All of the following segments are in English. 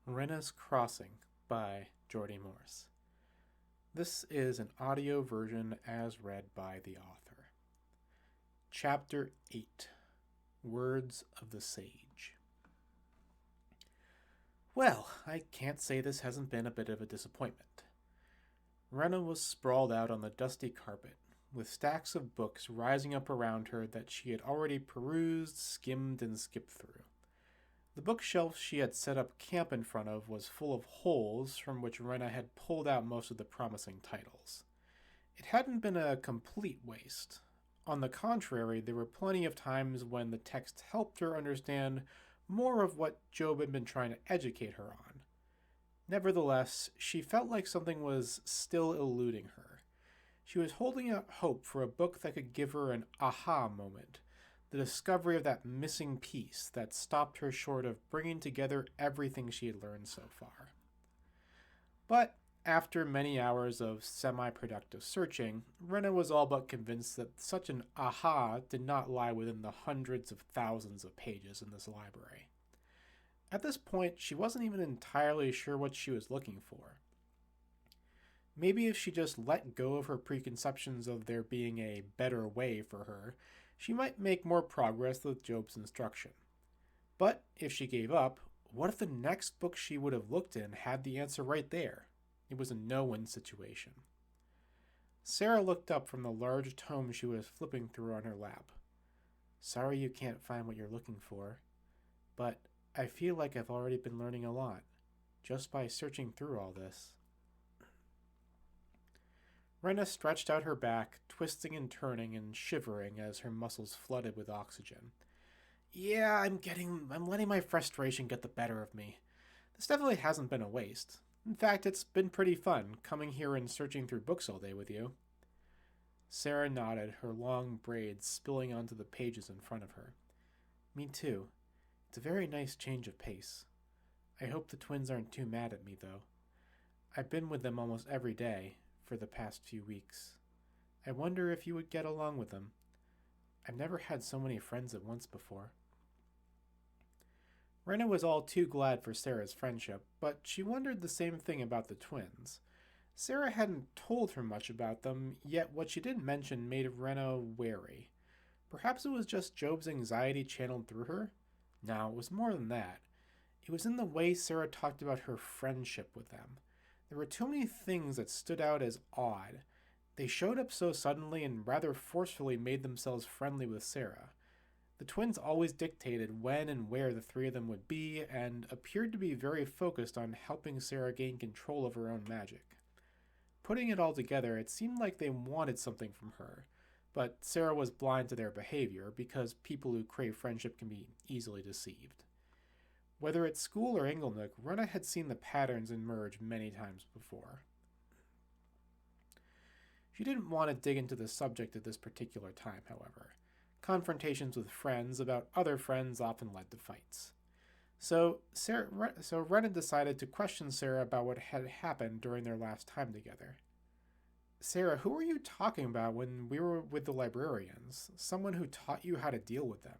Renna's Crossing by Geordie Morse. This is an audio version as read by the author. Chapter 8 Words of the Sage. Well, I can't say this hasn't been a bit of a disappointment. Renna was sprawled out on the dusty carpet, with stacks of books rising up around her that she had already perused, skimmed, and skipped through. The bookshelf she had set up camp in front of was full of holes from which Renna had pulled out most of the promising titles. It hadn't been a complete waste. On the contrary, there were plenty of times when the text helped her understand more of what Job had been trying to educate her on. Nevertheless, she felt like something was still eluding her. She was holding out hope for a book that could give her an aha moment, the discovery of that missing piece that stopped her short of bringing together everything she had learned so far. But after many hours of semi-productive searching, Renna was all but convinced that such an aha did not lie within the hundreds of thousands of pages in this library. At this point, she wasn't even entirely sure what she was looking for. Maybe if she just let go of her preconceptions of there being a better way for her, she might make more progress with Job's instruction. But if she gave up, what if the next book she would have looked in had the answer right there? It was a no-win situation. Sarah looked up from the large tome she was flipping through on her lap. Sorry you can't find what you're looking for, but I feel like I've already been learning a lot, just by searching through all this. Renna stretched out her back, twisting and turning and shivering as her muscles flooded with oxygen. Yeah, I'm letting my frustration get the better of me. This definitely hasn't been a waste. In fact, it's been pretty fun, coming here and searching through books all day with you. Sarah nodded, her long braids spilling onto the pages in front of her. Me too. It's a very nice change of pace. I hope the twins aren't too mad at me, though. I've been with them almost every day for the past few weeks. I wonder if you would get along with them. I've never had so many friends at once before. Renna was all too glad for Sarah's friendship, but she wondered the same thing about the twins. Sarah hadn't told her much about them, yet what she did mention made Renna wary. Perhaps it was just Job's anxiety channeled through her? No, it was more than that. It was in the way Sarah talked about her friendship with them. There were too many things that stood out as odd. They showed up so suddenly and rather forcefully made themselves friendly with Sarah. The twins always dictated when and where the three of them would be, and appeared to be very focused on helping Sarah gain control of her own magic. Putting it all together, it seemed like they wanted something from her, but Sarah was blind to their behavior because people who crave friendship can be easily deceived. Whether at school or Inglenook, Renna had seen the patterns emerge many times before. She didn't want to dig into the subject at this particular time, however. Confrontations with friends about other friends often led to fights. So Renna decided to question Sarah about what had happened during their last time together. Sarah, who were you talking about when we were with the librarians? Someone who taught you how to deal with them.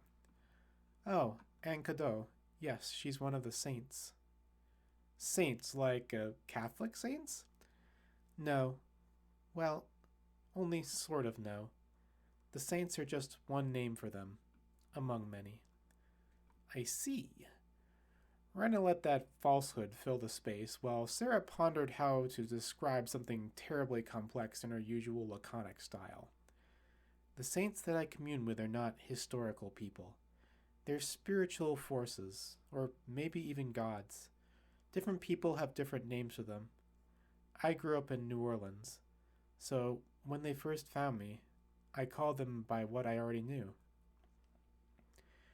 Oh, Anne Cadeau. Yes, she's one of the saints. Saints, like Catholic saints? No. Well, only sort of no. The saints are just one name for them, among many. I see. Renna let that falsehood fill the space, while Sarah pondered how to describe something terribly complex in her usual laconic style. The saints that I commune with are not historical people. They're spiritual forces, or maybe even gods. Different people have different names for them. I grew up in New Orleans, so when they first found me, I called them by what I already knew.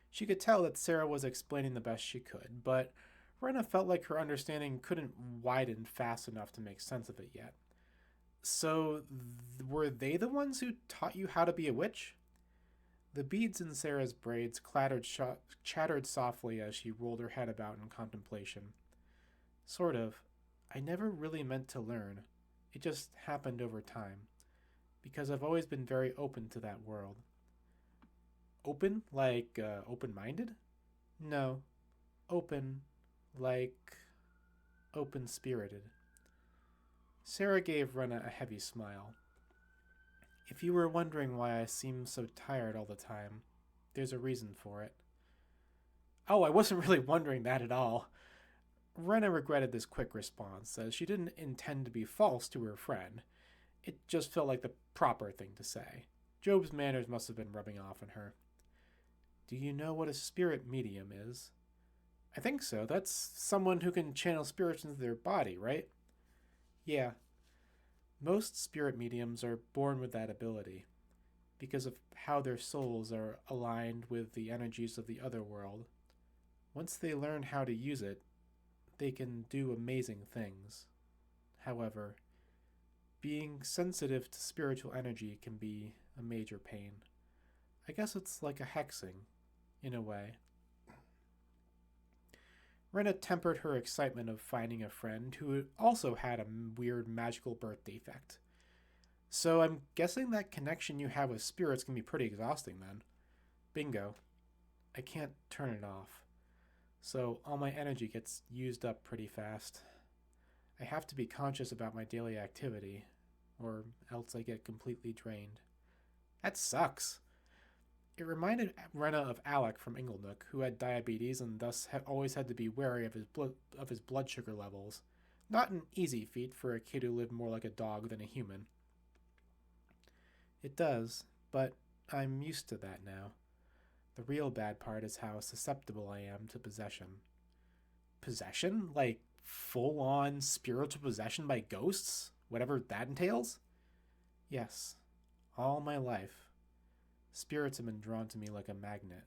She could tell that Sarah was explaining the best she could, but Renna felt like her understanding couldn't widen fast enough to make sense of it yet. So, were they the ones who taught you how to be a witch? The beads in Sarah's braids chattered softly as she rolled her head about in contemplation. Sort of. I never really meant to learn. It just happened over time. Because I've always been very open to that world. Open? Like, open-minded? No. Open, like... open-spirited. Sarah gave Renna a heavy smile. If you were wondering why I seem so tired all the time, there's a reason for it. Oh, I wasn't really wondering that at all. Renna regretted this quick response, as she didn't intend to be false to her friend. It just felt like the proper thing to say. Job's manners must have been rubbing off on her. Do you know what a spirit medium is? I think so. That's someone who can channel spirits into their body, right? Yeah. Most spirit mediums are born with that ability, because of how their souls are aligned with the energies of the other world. Once they learn how to use it, they can do amazing things. However, being sensitive to spiritual energy can be a major pain. I guess it's like a hexing, in a way. Renna tempered her excitement of finding a friend who also had a weird magical birth defect. So I'm guessing that connection you have with spirits can be pretty exhausting then. Bingo. I can't turn it off. So all my energy gets used up pretty fast. I have to be conscious about my daily activity, or else I get completely drained. That sucks. It reminded Renna of Alec from Inglenook, who had diabetes and thus always had to be wary of his blood sugar levels. Not an easy feat for a kid who lived more like a dog than a human. It does, but I'm used to that now. The real bad part is how susceptible I am to possession. Possession? Like full-on spiritual possession by ghosts? Whatever that entails? Yes, all my life. Spirits have been drawn to me like a magnet.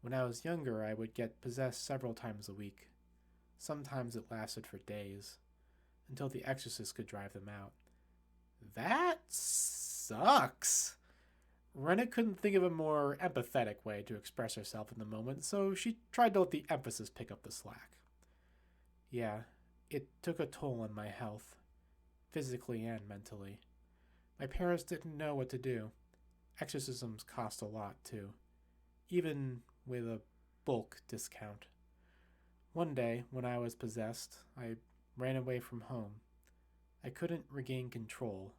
When I was younger, I would get possessed several times a week. Sometimes it lasted for days, until the exorcist could drive them out. That sucks! Renna couldn't think of a more empathetic way to express herself in the moment, so she tried to let the emphasis pick up the slack. Yeah, it took a toll on my health, physically and mentally. My parents didn't know what to do. Exorcisms cost a lot, too, even with a bulk discount. One day, when I was possessed, I ran away from home. I couldn't regain control.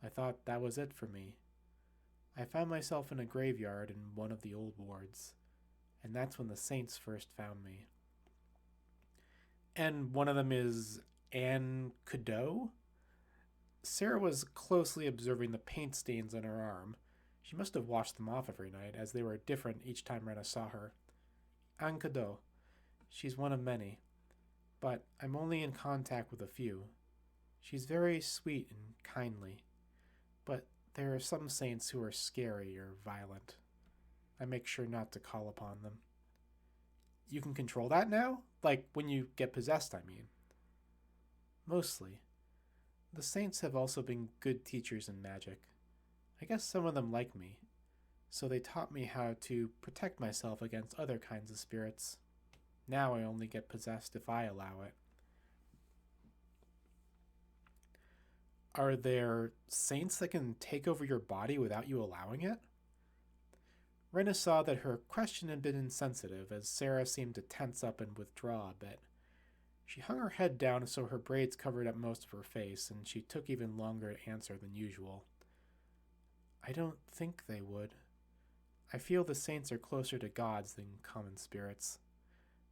I thought that was it for me. I found myself in a graveyard in one of the old wards, and that's when the saints first found me. And one of them is Anne Cadeau? Sarah was closely observing the paint stains on her arm. She must have washed them off every night, as they were different each time Renna saw her. Anne Cadeau. She's one of many, but I'm only in contact with a few. She's very sweet and kindly, but there are some saints who are scary or violent. I make sure not to call upon them. You can control that now? Like, when you get possessed, I mean. Mostly. The saints have also been good teachers in magic. I guess some of them like me, so they taught me how to protect myself against other kinds of spirits. Now I only get possessed if I allow it. Are there saints that can take over your body without you allowing it? Renna saw that her question had been insensitive, as Sarah seemed to tense up and withdraw a bit. She hung her head down so her braids covered up most of her face, and she took even longer to answer than usual. I don't think they would. I feel the saints are closer to gods than common spirits.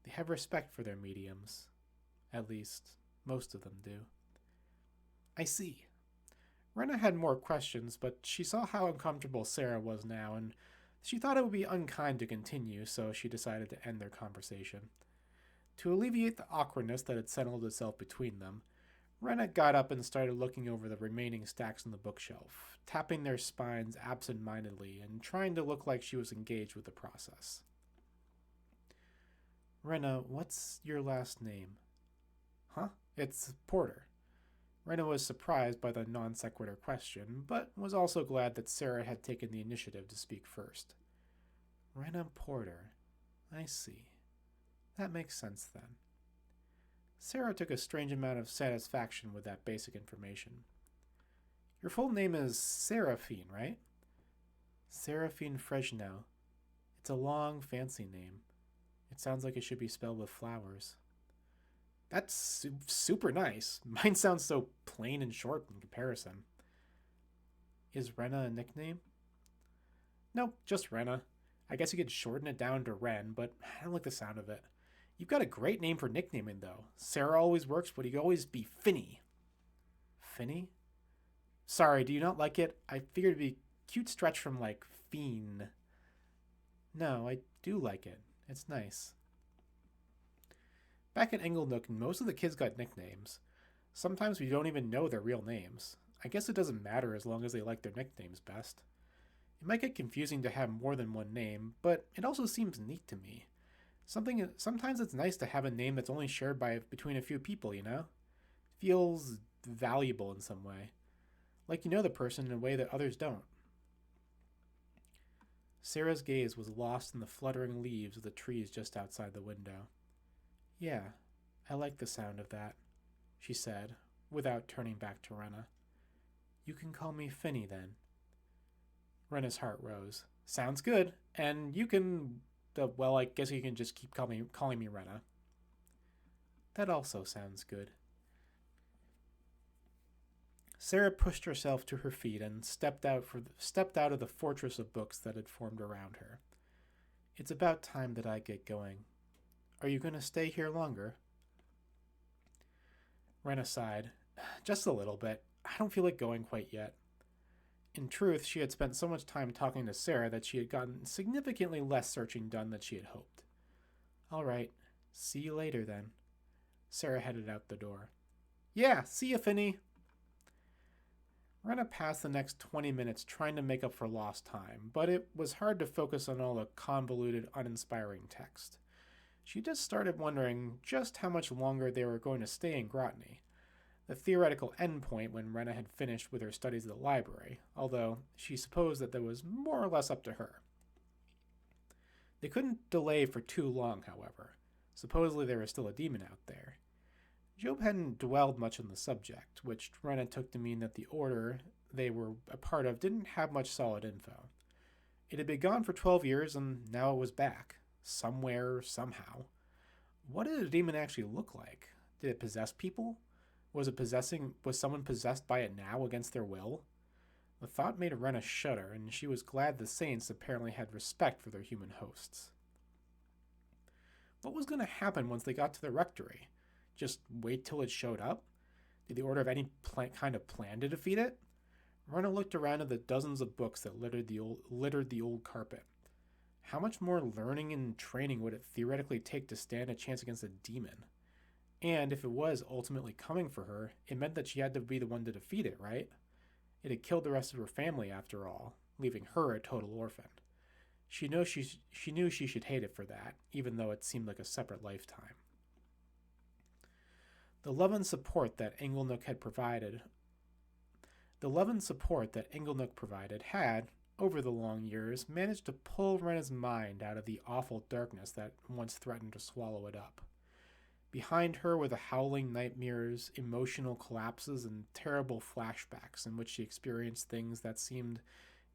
They have respect for their mediums. At least, most of them do. I see. Renna had more questions, but she saw how uncomfortable Sarah was now, and she thought it would be unkind to continue, so she decided to end their conversation. To alleviate the awkwardness that had settled itself between them, Renna got up and started looking over the remaining stacks on the bookshelf, tapping their spines absent-mindedly and trying to look like she was engaged with the process. Renna, what's your last name? Huh? It's Porter. Renna was surprised by the non sequitur question, but was also glad that Sarah had taken the initiative to speak first. Renna Porter. I see. That makes sense then. Sarah took a strange amount of satisfaction with that basic information. Your full name is Seraphine, right? Seraphine Fresno. It's a long, fancy name. It sounds like it should be spelled with flowers. That's super nice. Mine sounds so plain and short in comparison. Is Renna a nickname? Nope, just Renna. I guess you could shorten it down to Ren, but I don't like the sound of it. You've got a great name for nicknaming, though. Sarah always works, but you could always be Finny. Finny? Sorry, do you not like it? I figured it'd be a cute stretch from, like, fiend. No, I do like it. It's nice. Back in Inglenook, most of the kids got nicknames. Sometimes we don't even know their real names. I guess it doesn't matter as long as they like their nicknames best. It might get confusing to have more than one name, but it also seems neat to me. Sometimes it's nice to have a name that's only shared by between a few people, you know? It feels valuable in some way. Like you know the person in a way that others don't. Sarah's gaze was lost in the fluttering leaves of the trees just outside the window. Yeah, I like the sound of that, she said, without turning back to Renna. You can call me Finny, then. Renna's heart rose. Sounds good, and you can... well, I guess you can just keep calling me Renna. That also sounds good. Sarah pushed herself to her feet and stepped out of the fortress of books that had formed around her. It's about time that I get going. Are you going to stay here longer? Renna sighed. Just a little bit. I don't feel like going quite yet. In truth, she had spent so much time talking to Sarah that she had gotten significantly less searching done than she had hoped. All right. See you later, then. Sarah headed out the door. Yeah, see you, Finny. Renna passed the next 20 minutes trying to make up for lost time, but it was hard to focus on all the convoluted, uninspiring text. She just started wondering just how much longer they were going to stay in Grotany, the theoretical endpoint when Renna had finished with her studies at the library, although she supposed that that was more or less up to her. They couldn't delay for too long, however. Supposedly there was still a demon out there. Job hadn't dwelled much on the subject, which Renna took to mean that the order they were a part of didn't have much solid info. It had been gone for 12 years, and now it was back. Somewhere, somehow. What did a demon actually look like? Did it possess people? Was someone possessed by it now against their will? The thought made Renna shudder, and she was glad the saints apparently had respect for their human hosts. What was going to happen once they got to the rectory? Just wait till it showed up? Did the Order have any kind of plan to defeat it? Renna looked around at the dozens of books that littered the old carpet. How much more learning and training would it theoretically take to stand a chance against a demon? And if it was ultimately coming for her, it meant that she had to be the one to defeat it, right? It had killed the rest of her family, after all, leaving her a total orphan. She knew she should hate it for that, even though it seemed like a separate lifetime. The love and support that Inglenook provided had, over the long years, managed to pull Renna's mind out of the awful darkness that once threatened to swallow it up. Behind her were the howling nightmares, emotional collapses, and terrible flashbacks in which she experienced things that seemed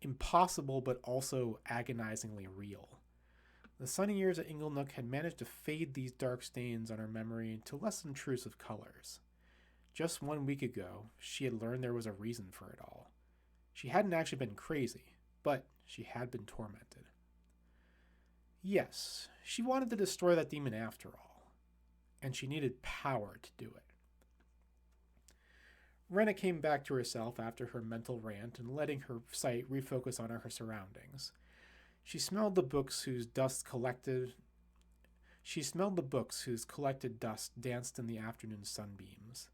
impossible but also agonizingly real. The sunny years at Inglenook had managed to fade these dark stains on her memory into less intrusive colors. Just 1 week ago, she had learned there was a reason for it all. She hadn't actually been crazy, but she had been tormented. Yes, she wanted to destroy that demon after all, and she needed power to do it. Renna came back to herself after her mental rant and letting her sight refocus on her surroundings. She smelled the books whose collected dust danced in the afternoon sunbeams.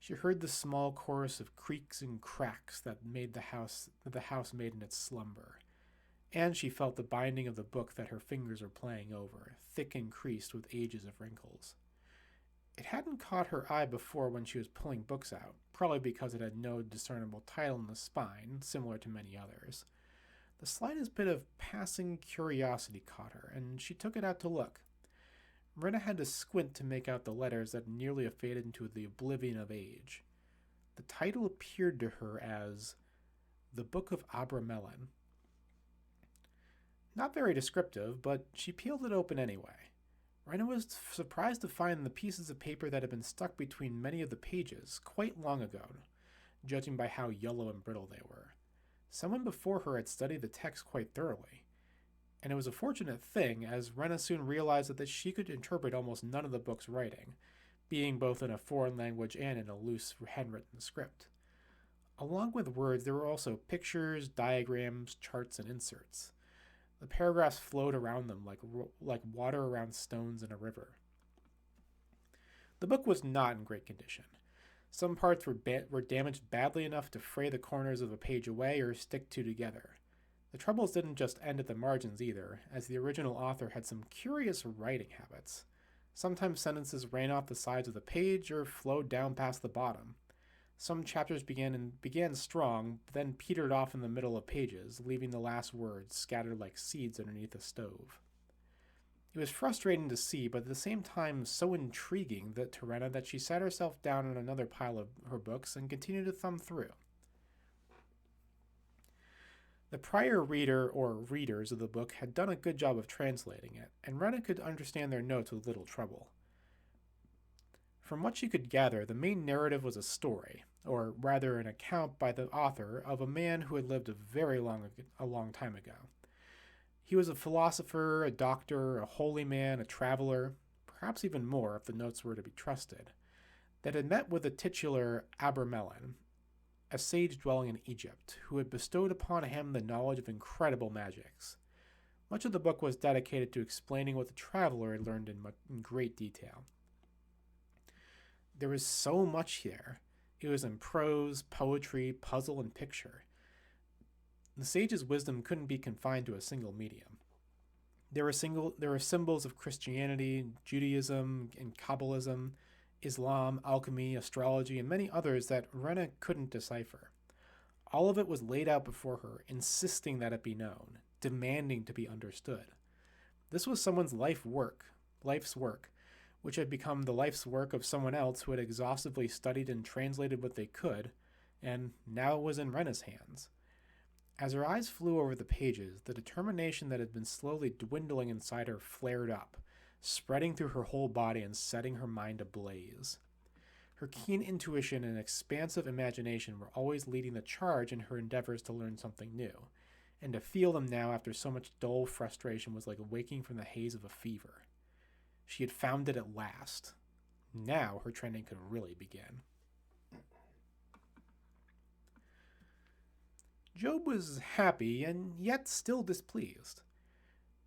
She heard the small chorus of creaks and cracks that the house made in its slumber, and she felt the binding of the book that her fingers were playing over, thick and creased with ages of wrinkles. It hadn't caught her eye before when she was pulling books out, probably because it had no discernible title in the spine, similar to many others. The slightest bit of passing curiosity caught her, and she took it out to look. Renna had to squint to make out the letters that nearly faded into the oblivion of age. The title appeared to her as The Book of Abramelin. Not very descriptive, but she peeled it open anyway. Renna was surprised to find the pieces of paper that had been stuck between many of the pages quite long ago, judging by how yellow and brittle they were. Someone before her had studied the text quite thoroughly, and it was a fortunate thing, as Renna soon realized that she could interpret almost none of the book's writing, being both in a foreign language and in a loose handwritten script. Along with words, there were also pictures, diagrams, charts, and inserts. The paragraphs flowed around them like water around stones in a river. The book was not in great condition. Some parts were damaged badly enough to fray the corners of a page away or stick two together. The troubles didn't just end at the margins either, as the original author had some curious writing habits. Sometimes sentences ran off the sides of the page or flowed down past the bottom. Some chapters began strong, but then petered off in the middle of pages, leaving the last words scattered like seeds underneath a stove. It was frustrating to see, but at the same time so intriguing to Renna that she sat herself down on another pile of her books and continued to thumb through. The prior reader or readers of the book had done a good job of translating it, and Renna could understand their notes with little trouble. From what she could gather, the main narrative was a story, or rather an account by the author of a man who had lived a long time ago. He was a philosopher, a doctor, a holy man, a traveler, perhaps even more if the notes were to be trusted, that had met with the titular Abramelin, a sage dwelling in Egypt, who had bestowed upon him the knowledge of incredible magics. Much of the book was dedicated to explaining what the traveler had learned in great detail. There was so much here. It was in prose, poetry, puzzle, and picture. The sage's wisdom couldn't be confined to a single medium. There were symbols of Christianity, Judaism, and Kabbalism, Islam, alchemy, astrology, and many others that Renna couldn't decipher. All of it was laid out before her, insisting that it be known, demanding to be understood. This was someone's life's work, which had become the life's work of someone else who had exhaustively studied and translated what they could, and now it was in Renna's hands. As her eyes flew over the pages, the determination that had been slowly dwindling inside her flared up, spreading through her whole body and setting her mind ablaze. Her keen intuition and expansive imagination were always leading the charge in her endeavors to learn something new, and to feel them now after so much dull frustration was like waking from the haze of a fever. She had found it at last. Now her training could really begin. Job was happy and yet still displeased.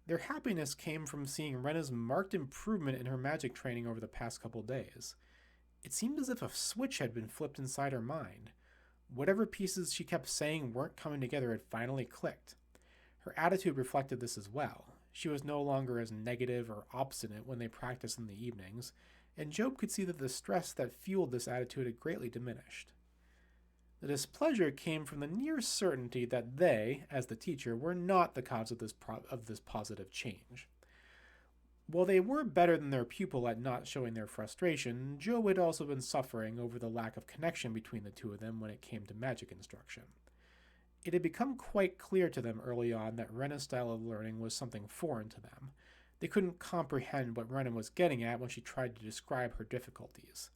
Their happiness came from seeing Renna's marked improvement in her magic training over the past couple days. It seemed as if a switch had been flipped inside her mind. Whatever pieces she kept saying weren't coming together had finally clicked. Her attitude reflected this as well. She was no longer as negative or obstinate when they practiced in the evenings, and Job could see that the stress that fueled this attitude had greatly diminished. The displeasure came from the near certainty that they, as the teacher, were not the cause of this positive change. While they were better than their pupil at not showing their frustration, Job had also been suffering over the lack of connection between the two of them when it came to magic instruction. It had become quite clear to them early on that Renna's style of learning was something foreign to them. They couldn't comprehend what Renna was getting at when she tried to describe her difficulties.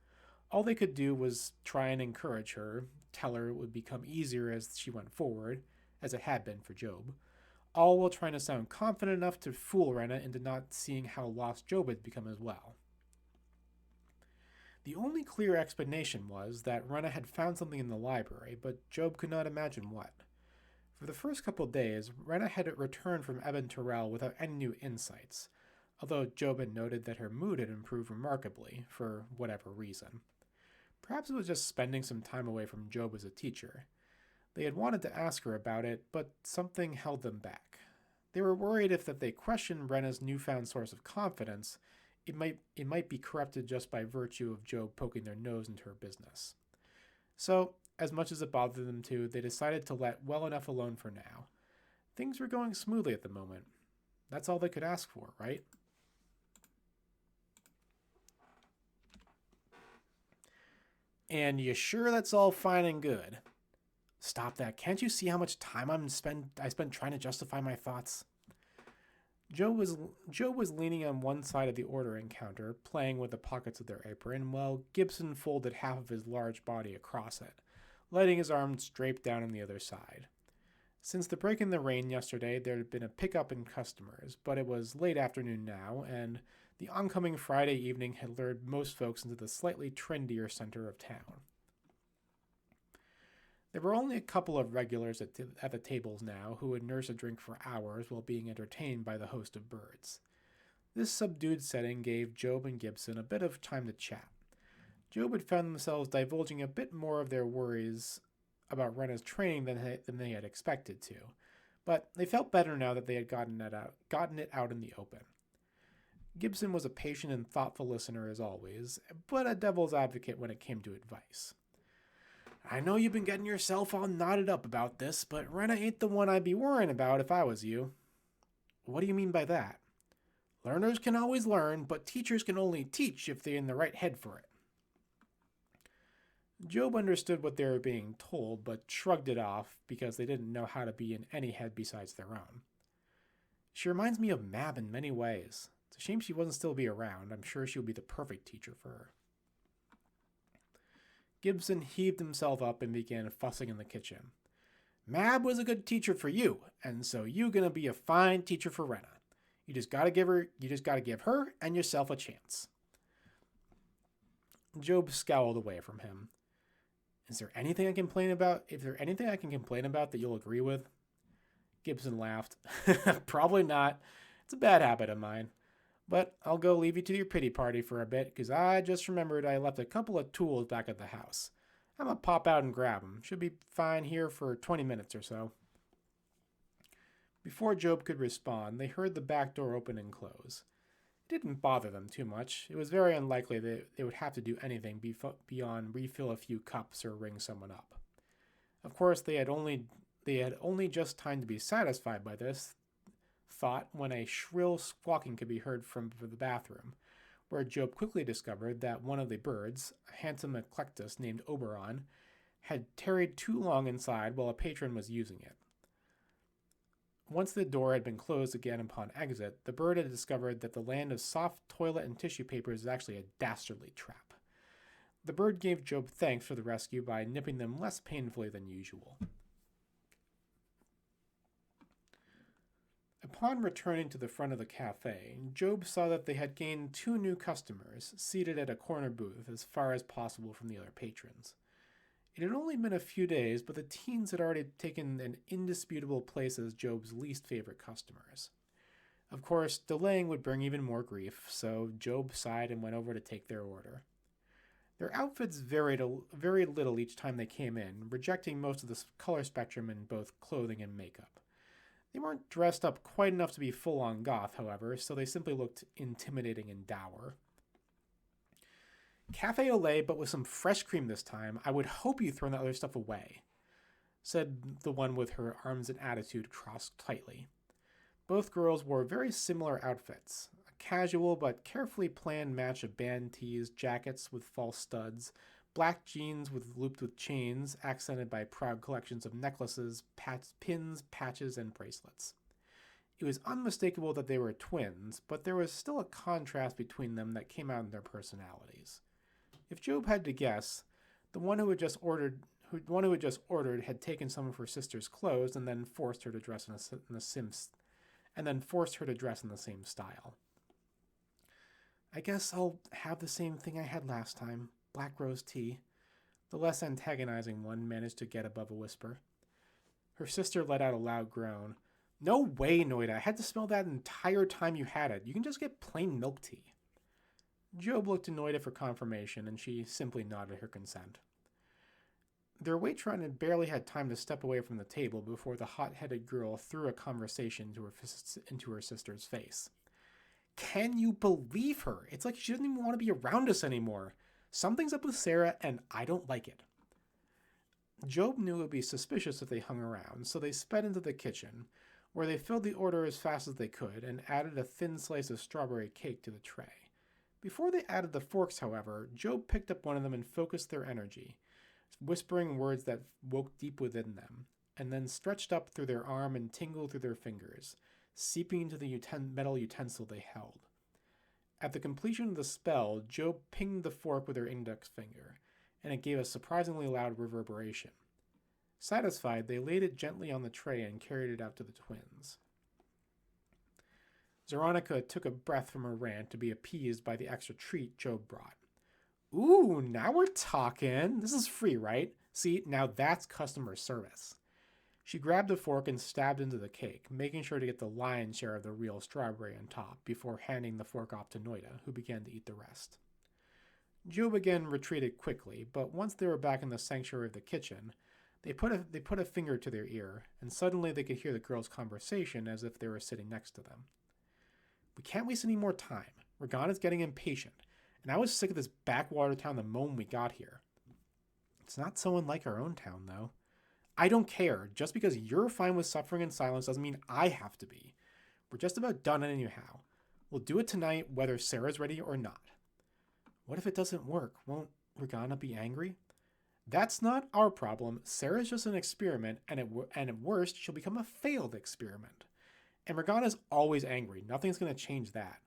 All they could do was try and encourage her, tell her it would become easier as she went forward, as it had been for Job, all while trying to sound confident enough to fool Renna into not seeing how lost Job had become as well. The only clear explanation was that Renna had found something in the library, but Job could not imagine what. For the first couple of days, Renna had returned from Ebon Terrell without any new insights, although Job had noted that her mood had improved remarkably, for whatever reason. Perhaps it was just spending some time away from Job as a teacher. They had wanted to ask her about it, but something held them back. They were worried if they questioned Renna's newfound source of confidence, it might be corrupted just by virtue of Job poking their nose into her business. So, as much as it bothered them to, they decided to let well enough alone for now. Things were going smoothly at the moment. That's all they could ask for, right? And you sure that's all fine and good? Stop that. Can't you see how much time I spent trying to justify my thoughts? Joe was Joe was leaning on one side of the ordering counter, playing with the pockets of their apron, while Gibson folded half of his large body across it, letting his arms drape down on the other side. Since the break in the rain yesterday, there had been a pickup in customers, but it was late afternoon now, and the oncoming Friday evening had lured most folks into the slightly trendier center of town. There were only a couple of regulars at the tables now who would nurse a drink for hours while being entertained by the host of birds. This subdued setting gave Job and Gibson a bit of time to chat. Job had found themselves divulging a bit more of their worries about Renna's training than they had expected to, but they felt better now that they had gotten it out in the open. Gibson was a patient and thoughtful listener as always, but a devil's advocate when it came to advice. I know you've been getting yourself all knotted up about this, but Renna ain't the one I'd be worrying about if I was you. What do you mean by that? Learners can always learn, but teachers can only teach if they're in the right head for it. Job understood what they were being told, but shrugged it off because they didn't know how to be in any head besides their own. She reminds me of Mab in many ways. It's a shame she wasn't still be around. I'm sure she would be the perfect teacher for her. Gibson heaved himself up and began fussing in the kitchen. Mab was a good teacher for you, and so you gonna be a fine teacher for Renna. You just gotta give her and yourself a chance. Job scowled away from him. Is there anything I can complain about? If there's anything I can complain about that you'll agree with? Gibson laughed. Probably not. It's a bad habit of mine. But I'll go leave you to your pity party for a bit, because I just remembered I left a couple of tools back at the house. I'm gonna pop out and grab them. Should be fine here for 20 minutes or so. Before Job could respond, they heard the back door open and close. It didn't bother them too much. It was very unlikely that they would have to do anything beyond refill a few cups or ring someone up. Of course, they had only just time to be satisfied by this thought when a shrill squawking could be heard from the bathroom, where Job quickly discovered that one of the birds, a handsome eclectus named Oberon, had tarried too long inside while a patron was using it. Once the door had been closed again upon exit, the bird had discovered that the land of soft toilet and tissue papers is actually a dastardly trap. The bird gave Job thanks for the rescue by nipping them less painfully than usual. Upon returning to the front of the cafe, Job saw that they had gained 2 new customers, seated at a corner booth as far as possible from the other patrons. It had only been a few days, but the teens had already taken an indisputable place as Job's least favorite customers. Of course, delaying would bring even more grief, so Job sighed and went over to take their order. Their outfits varied little each time they came in, rejecting most of the color spectrum in both clothing and makeup. They weren't dressed up quite enough to be full-on goth, however, so they simply looked intimidating and dour. Cafe au lait, but with some fresh cream this time. I would hope you'd thrown that other stuff away, said the one with her arms and attitude crossed tightly. Both girls wore very similar outfits, a casual but carefully planned match of band tees, jackets with false studs, black jeans looped with chains, accented by proud collections of necklaces, pins, patches, and bracelets. It was unmistakable that they were twins, but there was still a contrast between them that came out in their personalities. If Job had to guess, the one who had just ordered had taken some of her sister's clothes and then forced her to dress in the same style. I guess I'll have the same thing I had last time, black rose tea. The less antagonizing one managed to get above a whisper. Her sister let out a loud groan. No way, Noida. I had to smell that entire time you had it. You can just get plain milk tea. Job looked to Noida for confirmation, and she simply nodded her consent. Their waitress had barely had time to step away from the table before the hot-headed girl threw a conversation into her sister's face. Can you believe her? It's like she doesn't even want to be around us anymore. Something's up with Sarah, and I don't like it. Job knew it would be suspicious if they hung around, so they sped into the kitchen, where they filled the order as fast as they could and added a thin slice of strawberry cake to the tray. Before they added the forks, however, Job picked up one of them and focused their energy, whispering words that woke deep within them, and then stretched up through their arm and tingled through their fingers, seeping into the metal utensil they held. At the completion of the spell, Job pinged the fork with her index finger, and it gave a surprisingly loud reverberation. Satisfied, they laid it gently on the tray and carried it out to the twins. Veronica took a breath from her rant to be appeased by the extra treat Job brought. Ooh, now we're talking. This is free, right? See, now that's customer service. She grabbed a fork and stabbed into the cake, making sure to get the lion's share of the real strawberry on top before handing the fork off to Noida, who began to eat the rest. Job again retreated quickly, but once they were back in the sanctuary of the kitchen, they put a finger to their ear, and suddenly they could hear the girls' conversation as if they were sitting next to them. We can't waste any more time. Regana's getting impatient, and I was sick of this backwater town the moment we got here. It's not so unlike our own town, though. I don't care. Just because you're fine with suffering in silence doesn't mean I have to be. We're just about done anyhow. We'll do it tonight, whether Sarah's ready or not. What if it doesn't work? Won't Regana be angry? That's not our problem. Sarah's just an experiment, and at worst, she'll become a failed experiment. And Regana's always angry. Nothing's going to change that.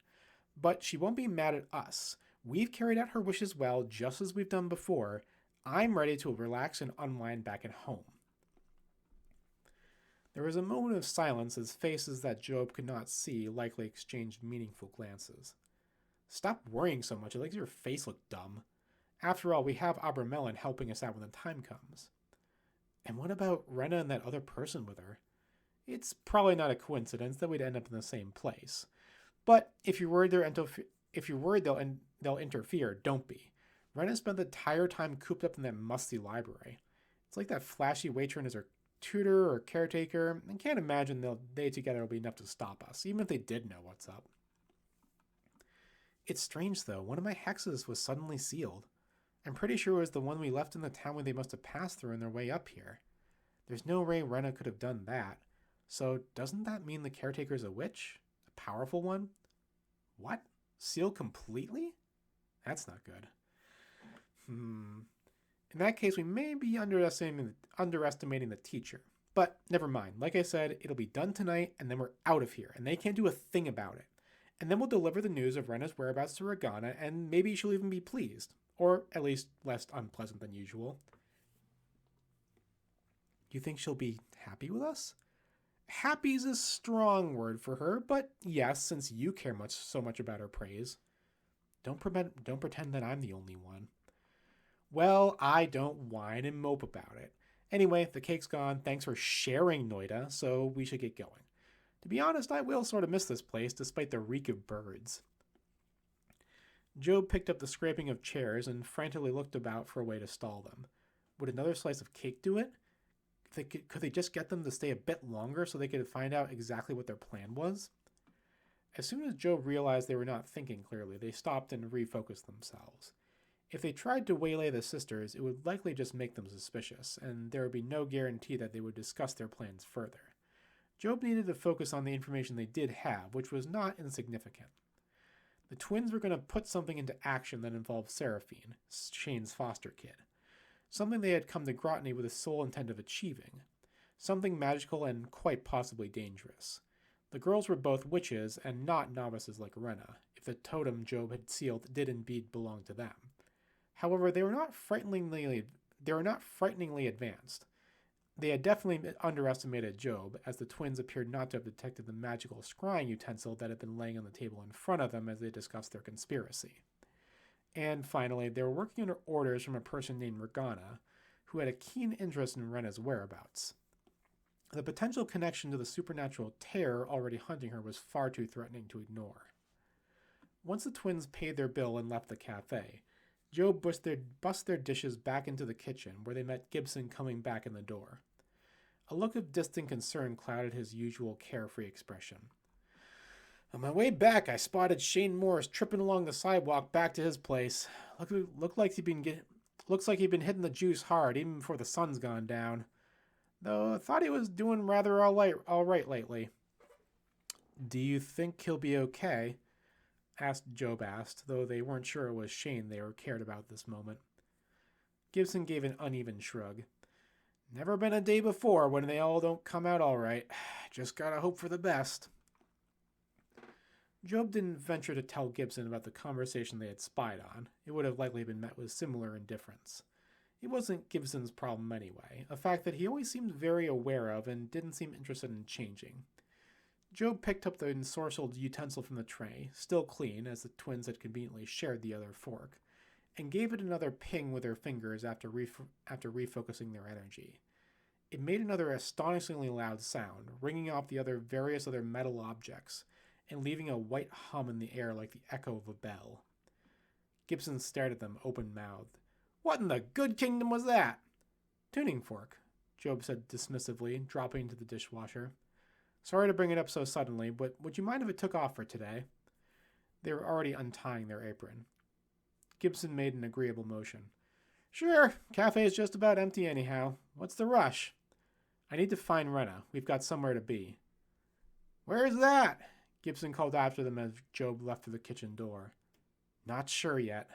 But she won't be mad at us. We've carried out her wishes well, just as we've done before. I'm ready to relax and unwind back at home. There was a moment of silence as faces that Job could not see likely exchanged meaningful glances. Stop worrying so much. It makes your face look dumb. After all, we have Abramelin helping us out when the time comes. And what about Renna and that other person with her? It's probably not a coincidence that we'd end up in the same place. But if you're worried they'll interfere, don't be. Renna spent the entire time cooped up in that musty library. It's like that flashy matron is her tutor or caretaker. I can't imagine they together will be enough to stop us, even if they did know what's up. It's strange, though. One of my hexes was suddenly sealed. I'm pretty sure it was the one we left in the town where they must have passed through on their way up here. There's no way Renna could have done that. So doesn't that mean the caretaker's a witch? A powerful one? What? Sealed completely? That's not good. In that case, we may be underestimating the teacher. But never mind. Like I said, it'll be done tonight, and then we're out of here, and they can't do a thing about it. And then we'll deliver the news of Renna's whereabouts to Regana, and maybe she'll even be pleased. Or at least less unpleasant than usual. Do you think she'll be happy with us? Happy's a strong word for her, but yes, since you care so much about her praise. Don't pretend that I'm the only one. Well, I don't whine and mope about it. Anyway, the cake's gone. Thanks for sharing, Noida, so we should get going. To be honest, I will sort of miss this place, despite the reek of birds. Job picked up the scraping of chairs and frantically looked about for a way to stall them. Would another slice of cake do it? Could they just get them to stay a bit longer so they could find out exactly what their plan was? As soon as Job realized they were not thinking clearly, they stopped and refocused themselves. If they tried to waylay the sisters, it would likely just make them suspicious, and there would be no guarantee that they would discuss their plans further. Job needed to focus on the information they did have, which was not insignificant. The twins were going to put something into action that involved Seraphine, Shane's foster kid. Something they had come to Grotany with the sole intent of achieving. Something magical and quite possibly dangerous. The girls were both witches and not novices like Renna, if the totem Job had sealed did indeed belong to them. However, they were not frighteningly advanced. They had definitely underestimated Job, as the twins appeared not to have detected the magical scrying utensil that had been laying on the table in front of them as they discussed their conspiracy. And finally, they were working under orders from a person named Regana, who had a keen interest in Renna's whereabouts. The potential connection to the supernatural terror already hunting her was far too threatening to ignore. Once the twins paid their bill and left the cafe, Job bust their dishes back into the kitchen, where they met Gibson coming back in the door. A look of distant concern clouded his usual carefree expression. On my way back, I spotted Shane Morse tripping along the sidewalk back to his place. Looks like he'd been hitting the juice hard, even before the sun's gone down. Though I thought he was doing rather all right lately. Do you think he'll be okay? Job asked, though they weren't sure it was Shane they cared about this moment. Gibson gave an uneven shrug. Never been a day before when they all don't come out all right. Just gotta hope for the best. Job didn't venture to tell Gibson about the conversation they had spied on. It would have likely been met with similar indifference. It wasn't Gibson's problem anyway, a fact that he always seemed very aware of and didn't seem interested in changing. Job picked up the ensorcelled utensil from the tray, still clean as the twins had conveniently shared the other fork, and gave it another ping with her fingers after refocusing their energy. It made another astonishingly loud sound, ringing off the various other metal objects, and leaving a white hum in the air like the echo of a bell. Gibson stared at them open-mouthed. "What in the good kingdom was that?" "Tuning fork," Job said dismissively, dropping into the dishwasher. "Sorry to bring it up so suddenly, but would you mind if it took off for today?" They were already untying their apron. Gibson made an agreeable motion. "Sure, cafe's just about empty anyhow. What's the rush?" "I need to find Renna. We've got somewhere to be." "Where's that?" Gibson called after them as Job left for the kitchen door. "Not sure yet."